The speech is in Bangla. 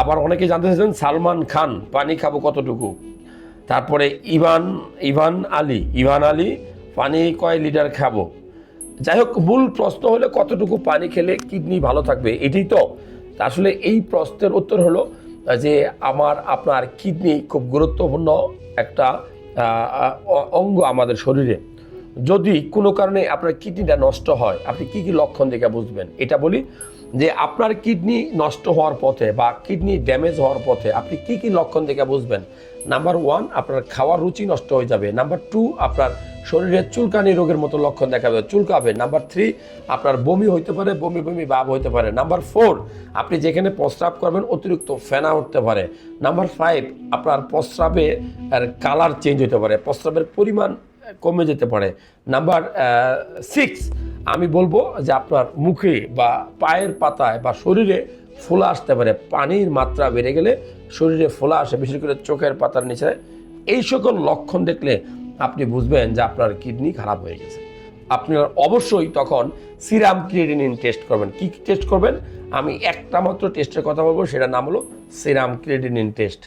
আবার অনেকে জানতে চাইছেন সালমান খান পানি খাবো কতটুকু, তারপরে ইভান আলী পানি কয় লিটার খাবো। যাই হোক, মূল প্রশ্ন হলো কতটুকু পানি খেলে কিডনি ভালো থাকবে, এটাই তো। আসলে এই প্রশ্নের উত্তর হলো যে আপনার কিডনি খুব গুরুত্বপূর্ণ একটা অঙ্গ আমাদের শরীরে। যদি কোনো কারণে আপনার কিডনিটা নষ্ট হয়, আপনি কি কি লক্ষণ দেখে বুঝবেন? এটা বলি যে আপনার কিডনি নষ্ট হওয়ার পথে বা কিডনি ড্যামেজ হওয়ার পথে আপনি কি কি লক্ষণ দেখে বুঝবেন? নাম্বার 1, আপনার খাওয়ার রুচি নষ্ট হয়ে যাবে। নাম্বার 2, আপনার শরীরে চুলকানি রোগের মতো লক্ষণ দেখা যাবে, চুলকাবে। নাম্বার 3, আপনার বমি হইতে পারে, বমি ভাব হইতে পারে। নাম্বার 4, আপনি যেখানে প্রস্রাব করবেন অতিরিক্ত ফেনা উঠতে পারে। নাম্বার 5, আপনার প্রস্রাবে কালার চেঞ্জ হতে পারে, প্রস্রাবের পরিমাণ কমে যেতে পারে। নাম্বার 6, আমি বলবো যে আপনার মুখে বা পায়ের পাতায় বা শরীরে ফোলা আসতে পারে। পানির মাত্রা বেড়ে গেলে শরীরে ফোলা আসে, বিশেষ করে চোখের পাতার নিচে। এই সকল লক্ষণ দেখলে আপনি বুঝবেন যে আপনার কিডনি খারাপ হয়ে গেছে। আপনার অবশ্যই তখন সিরাম ক্রিয়েটিনিন টেস্ট করবেন। কি টেস্ট করবেন? আমি একটা মাত্র টেস্টের কথা বলবো, সেটার নাম হলো সিরাম ক্রিয়েটিনিন টেস্ট।